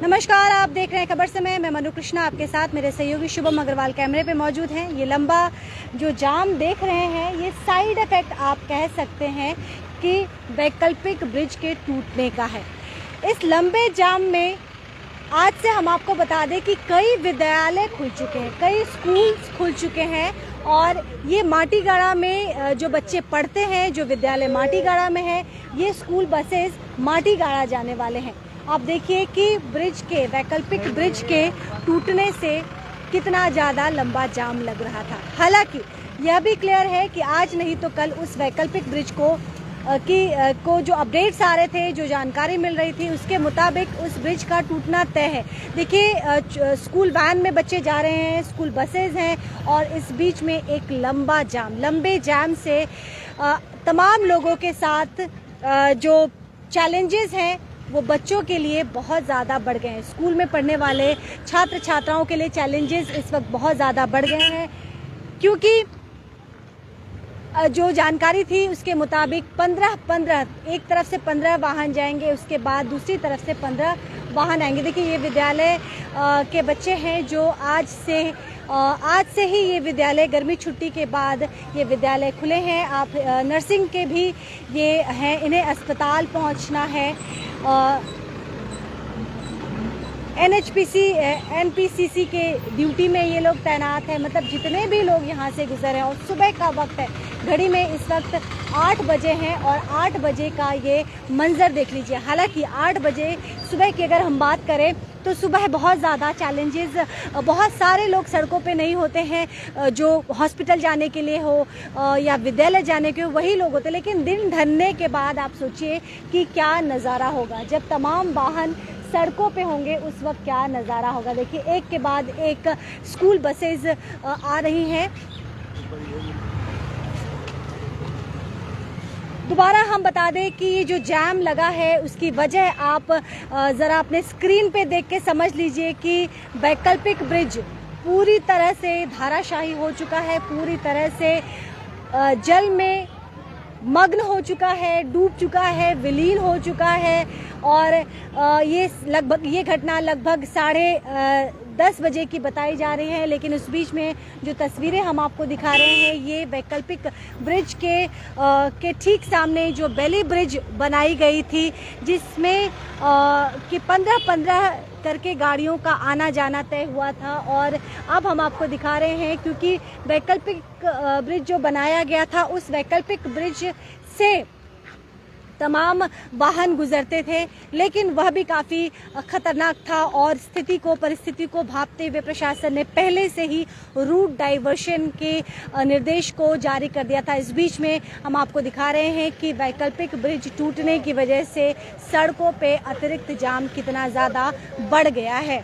नमस्कार, आप देख रहे हैं खबर समय। मैं मनु कृष्णा आपके साथ, मेरे सहयोगी शुभम अग्रवाल कैमरे पे मौजूद हैं। ये लंबा जो जाम देख रहे हैं, ये साइड इफेक्ट आप कह सकते हैं कि वैकल्पिक ब्रिज के टूटने का है। इस लंबे जाम में आज से हम आपको बता दें कि कई विद्यालय खुल चुके हैं, कई स्कूल्स खुल चुके हैं और ये माटीगाड़ा में जो बच्चे पढ़ते हैं, जो विद्यालय माटीगाड़ा में है, ये स्कूल बसेस माटीगाड़ा जाने वाले हैं। आप देखिए कि ब्रिज के, वैकल्पिक ब्रिज के टूटने से कितना ज़्यादा लंबा जाम लग रहा था। हालांकि यह भी क्लियर है कि आज नहीं तो कल उस वैकल्पिक ब्रिज को जो अपडेट्स आ रहे थे, जो जानकारी मिल रही थी, उसके मुताबिक उस ब्रिज का टूटना तय है। देखिए, स्कूल वैन में बच्चे जा रहे हैं, स्कूल बसेज हैं और इस बीच में एक लंबे जाम से तमाम लोगों के साथ जो चैलेंजेस हैं वो बच्चों के लिए बहुत ज़्यादा बढ़ गए हैं। स्कूल में पढ़ने वाले छात्र छात्राओं के लिए चैलेंजेस इस वक्त बहुत ज़्यादा बढ़ गए हैं, क्योंकि जो जानकारी थी उसके मुताबिक 15 एक तरफ से 15 वाहन जाएंगे, उसके बाद दूसरी तरफ से 15 वाहन आएंगे। देखिए, ये विद्यालय के बच्चे हैं जो आज से ही ये विद्यालय, गर्मी छुट्टी के बाद ये विद्यालय खुले हैं। आप नर्सिंग के भी ये हैं, इन्हें अस्पताल पहुंचना है। एनपीसीसी के ड्यूटी में ये लोग तैनात हैं। मतलब जितने भी लोग यहाँ से गुजर हैं, और सुबह का वक्त है, घड़ी में इस वक्त 8 बजे हैं और 8 बजे का ये मंजर देख लीजिए। हालांकि 8 बजे सुबह की अगर हम बात करें तो सुबह बहुत ज़्यादा चैलेंजेस, बहुत सारे लोग सड़कों पे नहीं होते हैं, जो हॉस्पिटल जाने के लिए हो या विद्यालय जाने के हो वही लोग होते हैं। लेकिन दिन ढलने के बाद आप सोचिए कि क्या नज़ारा होगा जब तमाम वाहन सड़कों पे होंगे, उस वक्त क्या नज़ारा होगा। देखिए, एक के बाद एक स्कूल बसेज आ रही हैं। दोबारा हम बता दें कि ये जो जाम लगा है उसकी वजह आप ज़रा अपने स्क्रीन पे देख के समझ लीजिए कि वैकल्पिक ब्रिज पूरी तरह से धाराशाही हो चुका है, पूरी तरह से जल में मग्न हो चुका है, डूब चुका है, विलीन हो चुका है। और ये घटना लगभग 10:30 बजे की बताई जा रही है। लेकिन उस बीच में जो तस्वीरें हम आपको दिखा रहे हैं, ये वैकल्पिक ब्रिज के ठीक सामने जो बेली ब्रिज बनाई गई थी, जिसमें कि 15 करके गाड़ियों का आना जाना तय हुआ था। और अब हम आपको दिखा रहे हैं, क्योंकि वैकल्पिक ब्रिज जो बनाया गया था, उस वैकल्पिक ब्रिज से तमाम वाहन गुजरते थे, लेकिन वह भी काफ़ी खतरनाक था और परिस्थिति को भांपते हुए प्रशासन ने पहले से ही रूट डाइवर्शन के निर्देश को जारी कर दिया था। इस बीच में हम आपको दिखा रहे हैं कि वैकल्पिक ब्रिज टूटने की वजह से सड़कों पे अतिरिक्त जाम कितना ज़्यादा बढ़ गया है।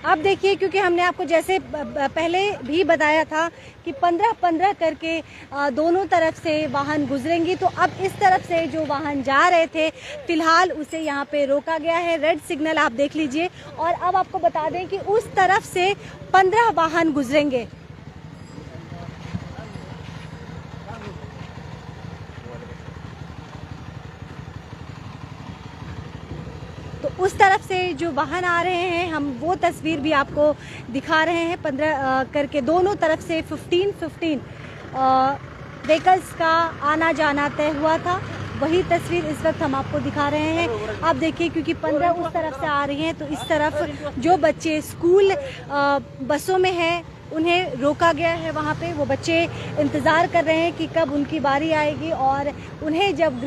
आप देखिए, क्योंकि हमने आपको जैसे पहले भी बताया था कि 15 करके दोनों तरफ से वाहन गुजरेंगी, तो अब इस तरफ से जो वाहन जा रहे थे, फिलहाल उसे यहाँ पे रोका गया है। रेड सिग्नल आप देख लीजिए। और अब आपको बता दें कि उस तरफ से 15 वाहन गुजरेंगे। तो उस तरफ से जो वाहन आ रहे हैं, हम वो तस्वीर भी आपको दिखा रहे हैं। 15 करके दोनों तरफ से 15 व्हीकल्स का आना जाना तय हुआ था, वही तस्वीर इस वक्त हम आपको दिखा रहे हैं। आप देखिए, क्योंकि 15 उस तरफ से आ रही हैं, तो इस तरफ जो बच्चे स्कूल बसों में हैं उन्हें रोका गया है। वहाँ पे वो बच्चे इंतज़ार कर रहे हैं कि कब उनकी बारी आएगी और उन्हें जब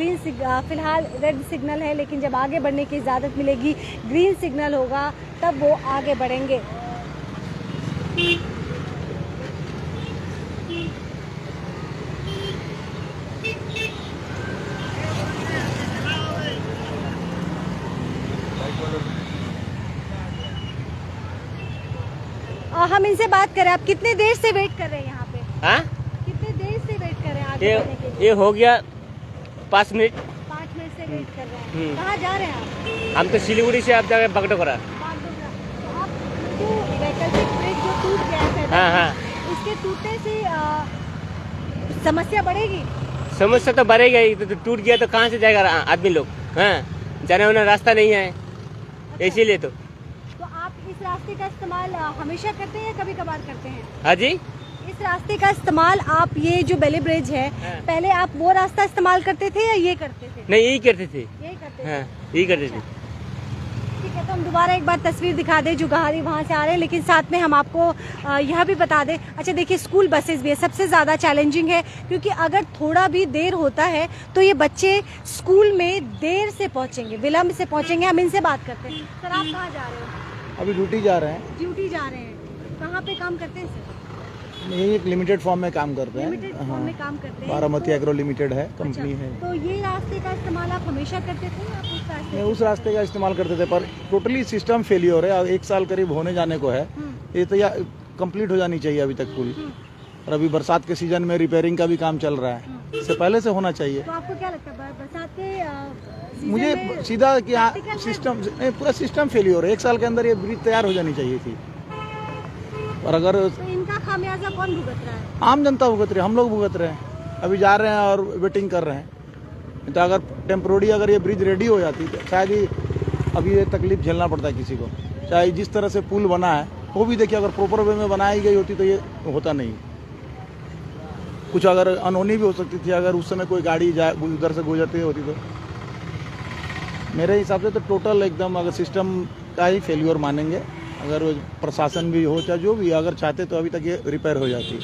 फिलहाल रेड सिग्नल है, लेकिन जब आगे बढ़ने की इजाज़त मिलेगी, ग्रीन सिग्नल होगा, तब वो आगे बढ़ेंगे। हम इनसे बात करें, आप कितने देर से वेट कर रहे हैं यहाँ पे? हाँ, कितने देर से वेट कर रहे हैं आगे बढ़ने के लिए? ये हो गया 5 मिनट। 5 मिनट से वेट कर रहे हैं। कहाँ जा रहे हैं आप? हम तो सिलीगुड़ी से आप जाके बगडोगरा। बागडोगरा। तो आप जो वैकल्पिक ब्रिज जो टूट गया है, हाँ हाँ, उसके टूटने से समस्या बढ़ेगी। समस्या तो बढ़ेगा ही, तो टूट गया तो कहाँ से जाएगा आदमी लोग? हाँ, जाने वाला रास्ता नहीं है, इसीलिए तो आप इस रास्ते का इस्तेमाल हमेशा करते हैं या कभी कभार करते हैं? हाँ जी, इस रास्ते का इस्तेमाल आप, ये जो बेली ब्रिज है, पहले आप वो रास्ता इस्तेमाल करते थे या ये करते थे? नहीं यही करते थे। यही करते थे। हाँ, यही करते थे। ठीक है, तो हम दोबारा एक बार तस्वीर दिखा दें जो गाड़ी वहाँ से आ रहे हैं, लेकिन साथ में हम आपको यह भी बता दें। अच्छा देखिए, स्कूल बसेस भी है, सबसे ज़्यादा चैलेंजिंग है, क्योंकि अगर थोड़ा भी देर होता है तो ये बच्चे स्कूल में देर से पहुँचेंगे, विलम्ब से पहुँचेंगे। हम इनसे बात करते हैं। सर आप कहाँ जा रहे हो? अभी ड्यूटी जा रहे हैं। ड्यूटी जा रहे हैं। कहाँ पे काम करते हैं सर? यही एक लिमिटेड फॉर्म में काम करते हैं। लिमिटेड फॉर्म में काम करते हैं। बारामती तो- एग्रो लिमिटेड है, कंपनी अच्छा, है। तो ये रास्ते का इस्तेमाल आप हमेशा करते थे या उस रास्ते? नहीं, उस रास्ते का इस्तेमाल करते थे, पर टोटली सिस्टम फेलियर है। 1 साल करीब होने जाने को है। ये तो कंप्लीट हो जानी चाहिए अभी तक पुल। और अभी बरसात के सीजन में रिपेयरिंग का भी काम चल रहा है, इससे पहले से होना चाहिए। तो आपको क्या लगता है बरसात के सीजन मुझे में सीधा कि practical में- सिस्टम पूरा सिस्टम फेलियर है। 1 साल के अंदर ये ब्रिज तैयार हो जानी चाहिए थी। और अगर तो इनका खामियाजा कौन भुगत रहा है? आम जनता भुगत रही है, हम लोग भुगत रहे हैं। अभी जा रहे हैं और वेटिंग कर रहे हैं। तो अगर टेम्प्रोरी अगर ये ब्रिज रेडी हो जाती तो शायद ही अभी ये तकलीफ झेलना पड़ता है किसी को। चाहे जिस तरह से पुल बना है वो भी देखिए, अगर प्रॉपर वे में बनाई गई होती तो ये होता नहीं। कुछ अगर अनहोनी भी हो सकती थी, अगर उस समय कोई गाड़ी उधर से गुजरती होती तो। मेरे हिसाब से तो टोटल एकदम अगर सिस्टम का ही फेल्यूर मानेंगे। अगर प्रशासन भी हो चाहे जो भी, अगर चाहते तो अभी तक ये रिपेयर हो जाती।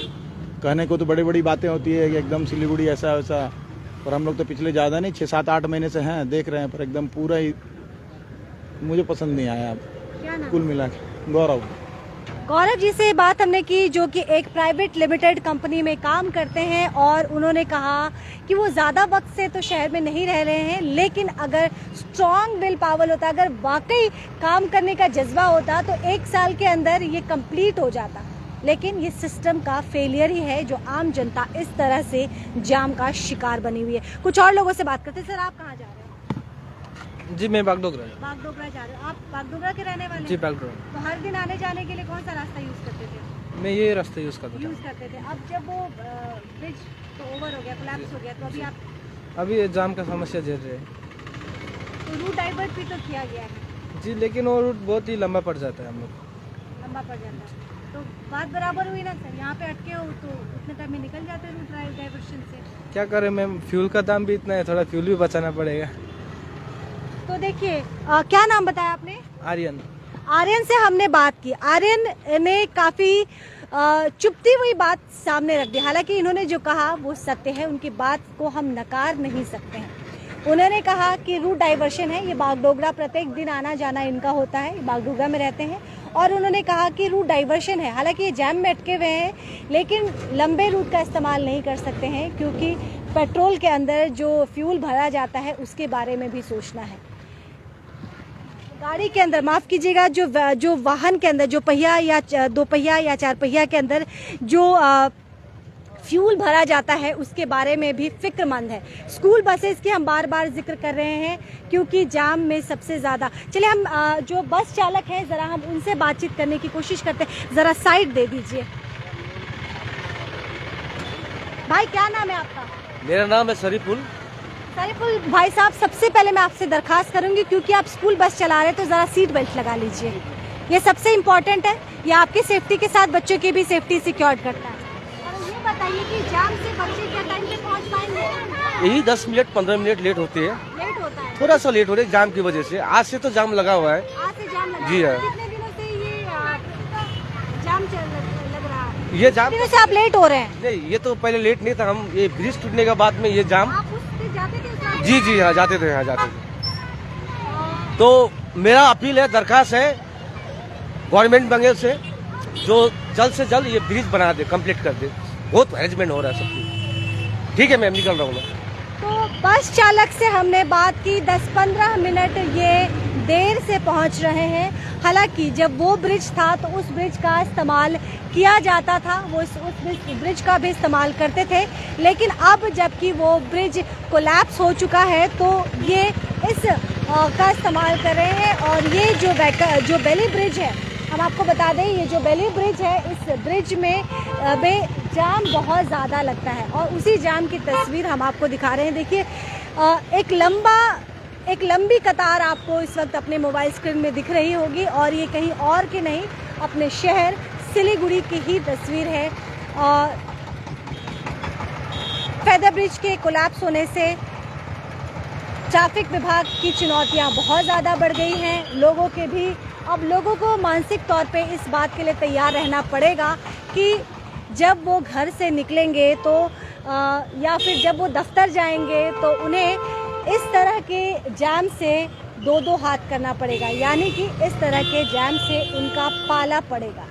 कहने को तो बड़ी बड़ी बातें होती है कि एकदम सिलीगुड़ी ऐसा वैसा, पर हम लोग तो पिछले ज़्यादा नहीं 6-7-8 महीने से हैं, देख रहे हैं, पर एकदम पूरा ही मुझे पसंद नहीं आया। क्या नाम? कुल मिला के गौरव जी से बात हमने की, जो कि एक प्राइवेट लिमिटेड कंपनी में काम करते हैं, और उन्होंने कहा कि वो ज़्यादा वक्त से तो शहर में नहीं रह रहे हैं, लेकिन अगर स्ट्रॉन्ग विल पावर होता, अगर वाकई काम करने का जज्बा होता तो 1 साल के अंदर ये कंप्लीट हो जाता। लेकिन ये सिस्टम का फेलियर ही है, जो आम जनता इस तरह से जाम का शिकार बनी हुई है। कुछ और लोगों से बात करते हैं। सर आप कहाँ जा रहे हो? जी मैं बागडोगरा। बागडोगरा जा रहे हो? आप बागडोगरा के रहने वाले जी हैं? बागडोगरा। तो हर दिन आने जाने के लिए कौन सा रास्ता यूज करते थे? मैं ये रास्ता यूज़ करता यूज करते थे। अब जब वो ब्रिज तो ओवर हो गया, कोलैप्स हो गया, तो अभी आप था। अभी ये जाम का समस्या झेल रहे हैं। तो रूट डाइवर्ट भी तो किया गया है, जी, लेकिन वो रूट बहुत ही लंबा पड़ जाता है हम लोग। लंबा पड़ जाता है। तो बात बराबर हुई ना सर, यहाँ पे अटके हो तो उतने टाइम में निकल जाते रूट डाइवर्शन से। क्या करें मैम, फ्यूल का दाम भी इतना है, थोड़ा फ्यूल भी बचाना पड़ेगा। तो देखिए, क्या नाम बताया आपने? आर्यन। आर्यन से हमने बात की। आर्यन ने काफी चुपती हुई बात सामने रख दी। हालांकि इन्होंने जो कहा वो सत्य है, उनकी बात को हम नकार नहीं सकते हैं। उन्होंने कहा कि रूट डाइवर्शन है, ये बागडोगरा प्रत्येक दिन आना जाना इनका होता है, बागडोगरा में रहते हैं, और उन्होंने कहा कि रूट डाइवर्शन है। हालांकि ये जैम में अटके हुए हैं, लेकिन लंबे रूट का इस्तेमाल नहीं कर सकते हैं, क्योंकि पेट्रोल के अंदर जो फ्यूल भरा जाता है उसके बारे में भी सोचना है। गाड़ी के अंदर, माफ कीजिएगा, जो वाहन के अंदर, जो पहिया या 2 पहिया या 4 पहिया के अंदर जो फ्यूल भरा जाता है उसके बारे में भी फिक्रमंद है। स्कूल बसेस की हम बार बार जिक्र कर रहे हैं, क्योंकि जाम में सबसे ज़्यादा। चलिए हम जो बस चालक हैं ज़रा हम उनसे बातचीत करने की कोशिश करते हैं। ज़रा साइड दे दीजिए। भाई क्या नाम है आपका? मेरा नाम है शरीफुल। शरीफुल भाई साहब, सबसे पहले मैं आपसे दरखास्त करूंगी, क्योंकि आप स्कूल बस चला रहे हैं, तो ज़रा सीट बेल्ट लगा लीजिए। ये सबसे इम्पोर्टेंट है, ये आपकी सेफ्टी के साथ बच्चों की भी सेफ्टी सिक्योर करता है। और ये बताइए कि जाम से बच्चे क्या टाइम पे पहुंच पाएंगे? यही 10 मिनट 15 मिनट लेट होती है, लेट होता है, थोड़ा सा लेट हो रहा है जाम की वजह से। आज से तो जाम लगा हुआ है। आज से जाम लगा जी है। हाँ। कितने दिनों से ये जाम लग रहा है? ये जाम दिनों से आप लेट हो रहे हैं? नहीं, ये तो पहले लेट नहीं था। हम ये ब्रिज टूटने के बाद में ये जाम। आप उस पे जाते थे उस रास्ते? जी जी हाँ, जाते थे, यहाँ जाते थे। तो मेरा अपील है, दरखास्त है गवर्नमेंट बंगल से, जो जल्द से जल्द ये ब्रिज बना दे, कंप्लीट कर दे। बहुत मैनेजमेंट हो रहा है सब कुछ। ठीक है मैम, निकल रहा हूँ मैं। तो बस चालक से हमने बात की, 10-15 मिनट ये देर से पहुंच रहे हैं। हालांकि जब वो ब्रिज था तो उस ब्रिज का इस्तेमाल किया जाता था, वो उस ब्रिज का भी इस्तेमाल करते थे, लेकिन अब जबकि वो ब्रिज कोलैप्स हो चुका है तो ये इस का इस्तेमाल कर रहे हैं। और ये जो बेली ब्रिज है, हम आपको बता दें, ये जो बेली ब्रिज है, इस ब्रिज में जाम बहुत ज़्यादा लगता है और उसी जाम की तस्वीर हम आपको दिखा रहे हैं। देखिए, एक लंबी कतार आपको इस वक्त अपने मोबाइल स्क्रीन में दिख रही होगी और ये कहीं और की नहीं, अपने शहर सिलीगुड़ी की ही तस्वीर है। फेदर ब्रिज के कोलैप्स होने से ट्रैफिक विभाग की चुनौतियां बहुत ज़्यादा बढ़ गई हैं। लोगों को मानसिक तौर पे इस बात के लिए तैयार रहना पड़ेगा कि जब वो घर से निकलेंगे तो या फिर जब वो दफ्तर जाएंगे तो उन्हें इस तरह के जाम से दो हाथ करना पड़ेगा, यानी कि इस तरह के जाम से उनका पाला पड़ेगा।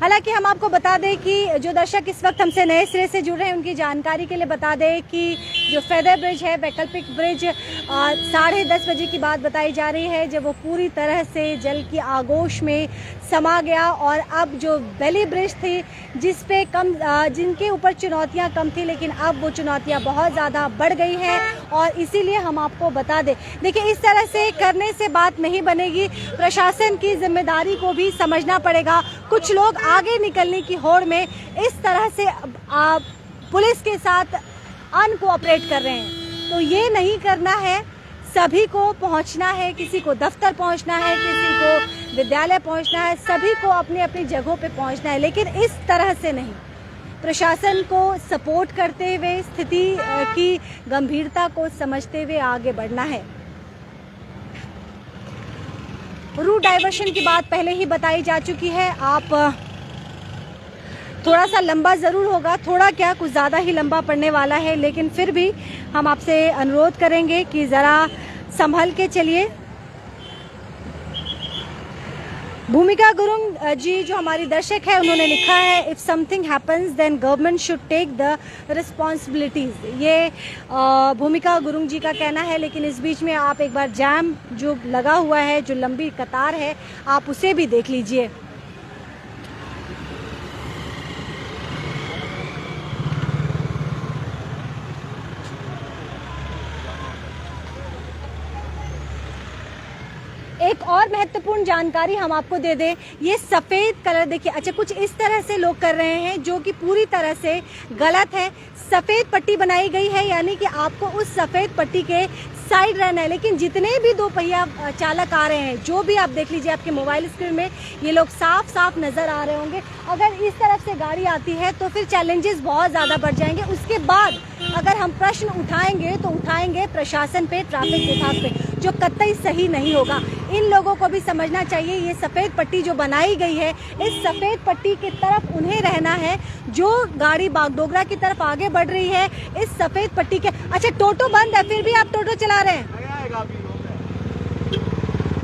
हालांकि हम आपको बता दें कि जो दर्शक इस वक्त हमसे नए सिरे से जुड़ रहे हैं उनकी जानकारी के लिए बता दें कि जो फेदर ब्रिज है, वैकल्पिक ब्रिज 10:30 बजे की बात बताई जा रही है जब वो पूरी तरह से जल की आगोश में समा गया। और अब जो बेली ब्रिज थी जिनके ऊपर चुनौतियां कम थी, लेकिन अब वो चुनौतियां बहुत ज़्यादा बढ़ गई हैं और इसीलिए हम आपको बता दें, देखिए इस तरह से करने से बात नहीं बनेगी, प्रशासन की जिम्मेदारी को भी समझना पड़ेगा। कुछ लोग आगे निकलने की होड़ में इस तरह से पुलिस के साथ अनकोऑपरेट कर रहे हैं, तो ये नहीं करना है। सभी को पहुंचना है, किसी को दफ्तर पहुंचना है, किसी को विद्यालय पहुंचना है, सभी को अपनी अपनी जगहों पे पहुंचना है, लेकिन इस तरह से नहीं। प्रशासन को सपोर्ट करते हुए, स्थिति की गंभीरता को समझते हुए आगे बढ़ना है। रूट डाइवर्शन की बात पहले ही बताई जा चुकी है। आप थोड़ा सा लंबा ज़रूर होगा, थोड़ा क्या कुछ ज़्यादा ही लंबा पड़ने वाला है, लेकिन फिर भी हम आपसे अनुरोध करेंगे कि ज़रा संभल के चलिए। भूमिका गुरुंग जी जो हमारी दर्शक है, उन्होंने लिखा है, if something happens then government should take the responsibilities. ये भूमिका गुरुंग जी का कहना है, लेकिन इस बीच में आप एक बार जाम जो लगा हुआ है, जो लंबी कतार है, आप उसे भी देख लीजिए। एक और महत्वपूर्ण जानकारी हम आपको दे दें, ये सफ़ेद कलर देखिए, अच्छा कुछ इस तरह से लोग कर रहे हैं जो कि पूरी तरह से गलत है। सफ़ेद पट्टी बनाई गई है, यानी कि आपको उस सफ़ेद पट्टी के साइड रहना है, लेकिन जितने भी दो पहिया चालक आ रहे हैं, जो भी आप देख लीजिए आपके मोबाइल स्क्रीन में, ये लोग साफ साफ नज़र आ रहे होंगे। अगर इस तरफ से गाड़ी आती है तो फिर चैलेंजेस बहुत ज़्यादा बढ़ जाएंगे। उसके बाद अगर हम प्रश्न उठाएंगे तो उठाएंगे प्रशासन पे, ट्रैफिक विभाग पे, जो कतई सही नहीं होगा। इन लोगों को भी समझना चाहिए, ये सफ़ेद पट्टी जो बनाई गई है, इस सफ़ेद पट्टी की तरफ उन्हें रहना है। जो गाड़ी बागडोगरा की तरफ आगे बढ़ रही है, इस सफ़ेद पट्टी के, अच्छा टोटो बंद है, फिर भी आप टोटो चला रहे हैं,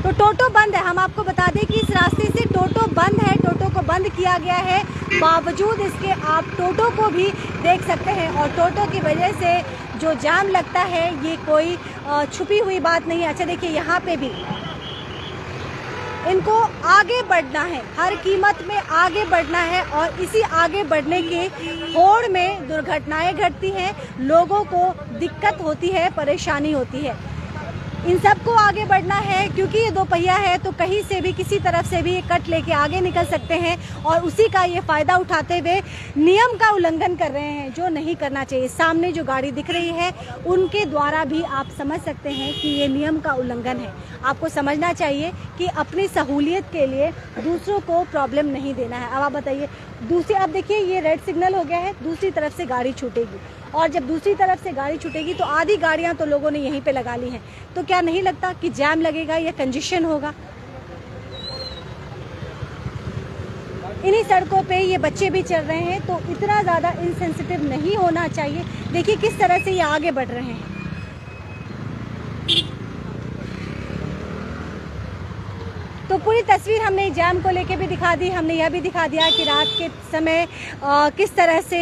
तो टोटो बंद है। हम आपको बता दें कि इस रास्ते से टोटो बंद है, टोटो को बंद किया गया है, बावजूद इसके आप टोटो को भी देख सकते हैं। और टोटो की वजह से जो जाम लगता है, ये कोई छुपी हुई बात नहीं है। अच्छा देखिए, यहाँ पे भी इनको आगे बढ़ना है, हर कीमत में आगे बढ़ना है, और इसी आगे बढ़ने के होड़ में दुर्घटनाएं घटती हैं, लोगों को दिक्कत होती है, परेशानी होती है। इन सबको आगे बढ़ना है, क्योंकि ये दो पहिया है तो कहीं से भी, किसी तरफ से भी ये कट लेके आगे निकल सकते हैं, और उसी का ये फ़ायदा उठाते हुए नियम का उल्लंघन कर रहे हैं, जो नहीं करना चाहिए। सामने जो गाड़ी दिख रही है, उनके द्वारा भी आप समझ सकते हैं कि ये नियम का उल्लंघन है। आपको समझना चाहिए कि अपनी सहूलियत के लिए दूसरों को प्रॉब्लम नहीं देना है। अब आप बताइए, दूसरी, अब देखिए ये रेड सिग्नल हो गया है, दूसरी तरफ से गाड़ी छूटेगी, और जब दूसरी तरफ से गाड़ी छूटेगी तो आधी गाड़ियां तो लोगों ने यहीं पे लगा ली हैं, तो क्या नहीं लगता कि जाम लगेगा या कंजेशन होगा? इन्हीं सड़कों पे ये बच्चे भी चल रहे हैं, तो इतना ज़्यादा इनसेंसिटिव नहीं होना चाहिए। देखिए किस तरह से ये आगे बढ़ रहे हैं। तो पूरी तस्वीर हमने जैम को लेके भी दिखा दी, हमने यह भी दिखा दिया कि रात के समय किस तरह से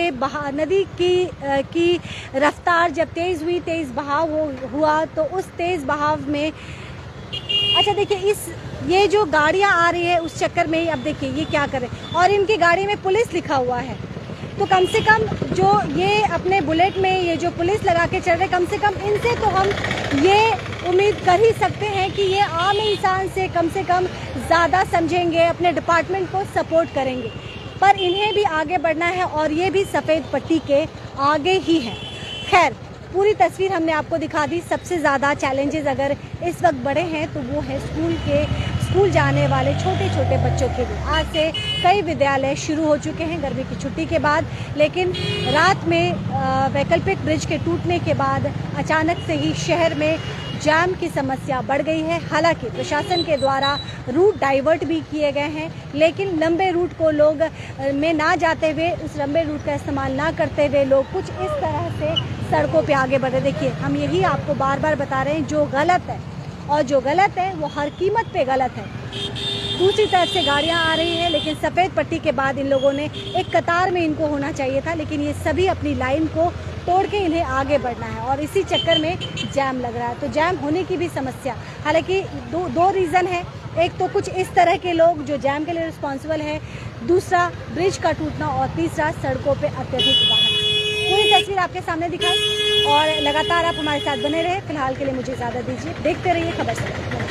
नदी की रफ्तार जब तेज़ हुई, तेज़ बहाव हुआ, तो उस तेज़ बहाव में अच्छा देखिए ये जो गाड़ियाँ आ रही है उस चक्कर में ही अब देखिए ये क्या करें, और इनकी गाड़ी में पुलिस लिखा हुआ है, तो कम से कम जो ये अपने बुलेट में ये जो पुलिस लगा के चल रहे, कम से कम इनसे तो हम ये उम्मीद कर ही सकते हैं कि ये आम इंसान से कम ज़्यादा समझेंगे, अपने डिपार्टमेंट को सपोर्ट करेंगे, पर इन्हें भी आगे बढ़ना है और ये भी सफ़ेद पट्टी के आगे ही है। खैर पूरी तस्वीर हमने आपको दिखा दी। सबसे ज़्यादा चैलेंजेस अगर इस वक्त बड़े हैं तो वो है स्कूल जाने वाले छोटे छोटे बच्चों के लिए। आज से कई विद्यालय शुरू हो चुके हैं गर्मी की छुट्टी के बाद, लेकिन रात में वैकल्पिक ब्रिज के टूटने के बाद अचानक से ही शहर में जाम की समस्या बढ़ गई है। हालांकि प्रशासन के द्वारा रूट डाइवर्ट भी किए गए हैं, लेकिन लंबे रूट को लोग में ना जाते हुए, उस लंबे रूट का इस्तेमाल ना करते हुए लोग कुछ इस तरह से सड़कों पे आगे बढ़े। देखिए हम यही आपको बार बार बता रहे हैं, जो गलत है और जो गलत है वो हर कीमत पे गलत है। दूसरी तरफ से गाड़ियां आ रही हैं, लेकिन सफ़ेद पट्टी के बाद इन लोगों ने एक कतार में इनको होना चाहिए था, लेकिन ये सभी अपनी लाइन को तोड़ के इन्हें आगे बढ़ना है और इसी चक्कर में जैम लग रहा है। तो जैम होने की भी समस्या, हालांकि दो रीज़न है। एक तो कुछ इस तरह के लोग जो जैम के लिए रिस्पॉन्सिबल है, दूसरा ब्रिज का टूटना और तीसरा सड़कों पे अत्यधिक वाहन। पूरी तस्वीर आपके सामने दिखाई और लगातार आप हमारे साथ बने रहे। फिलहाल के लिए मुझे इजाज़त दीजिए, देखते रहिए खबर से।